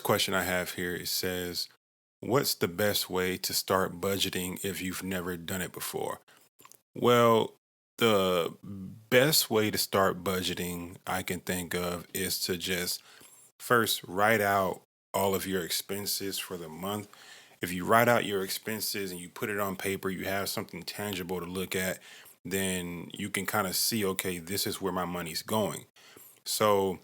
first question I have here, it says, what's the best way to start budgeting if you've never done it before? Well, the best way to start budgeting I can think of is to just first write out all of your expenses for the month. If you write out your expenses and you put it on paper, you have something tangible to look at, then you can kind of see, okay, this is where my money's going. So,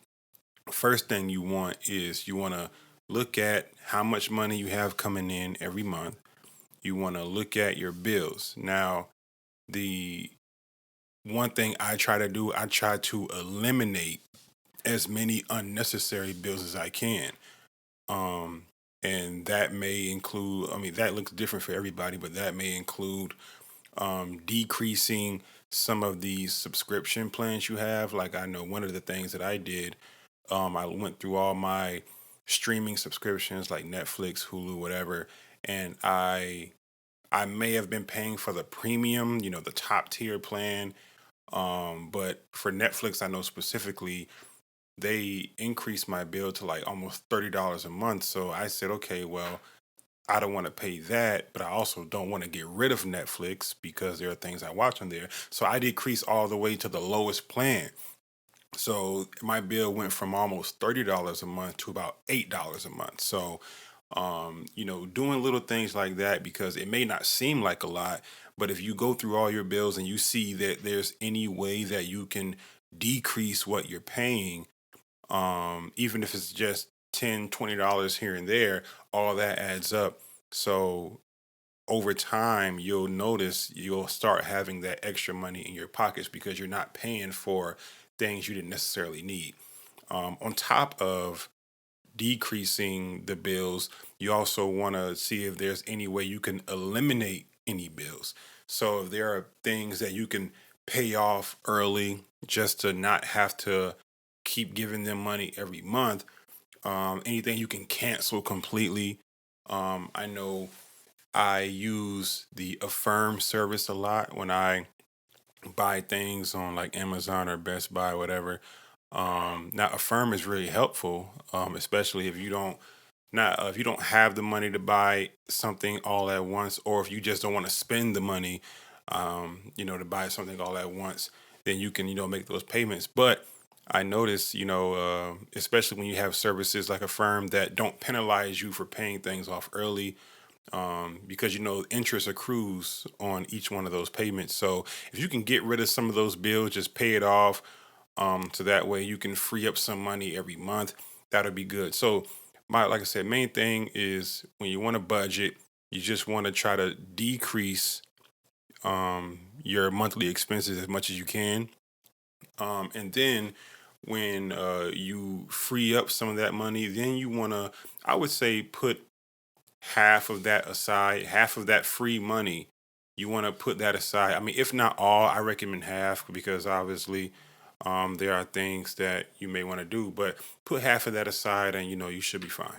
first thing you want is you want to look at how much money you have coming in every month. You want to look at your bills. Now, the one thing I try to do, I try to eliminate as many unnecessary bills as I can. Um, and that may include, I mean, that looks different for everybody, but that may include decreasing some of these subscription plans you have. Like I know one of the things that I did, I went through all my streaming subscriptions like Netflix, Hulu, whatever, and I may have been paying for the premium, the top tier plan. But for Netflix, I know specifically they increased my bill to like almost $30 a month. So I said, okay, well, I don't want to pay that, but I also don't want to get rid of Netflix because there are things I watch on there. So I decreased all the way to the lowest plan. So my bill went from almost $30 a month to about $8 a month. So, doing little things like that because it may not seem like a lot, but if you go through all your bills and you see that there's any way that you can decrease what you're paying, even if it's just $10, $20 here and there, all that adds up. So over time, you'll notice you'll start having that extra money in your pockets because you're not paying for things you didn't necessarily need. On top of decreasing the bills, you also want to see if there's any way you can eliminate any bills. So if there are things that you can pay off early just to not have to keep giving them money every month, anything you can cancel completely. I know I use the Affirm service a lot when I buy things on like Amazon or Best Buy, whatever. Now Affirm is really helpful, especially if you don't not if you don't have the money to buy something all at once, or if you just don't want to spend the money, to buy something all at once, then you can make those payments. But I notice, especially when you have services like Affirm that don't penalize you for paying things off early, because interest accrues on each one of those payments. So if you can get rid of some of those bills, just pay it off, so that way you can free up some money every month. That'll be good. So my like I said, main thing is when you want to budget, you just want to try to decrease your monthly expenses as much as you can, and then when you free up some of that money, then you want to, I would say, put half of that aside, half of that free money. You want to put that aside. I mean, if not all, I recommend half because obviously there are things that you may want to do, but put half of that aside and you should be fine.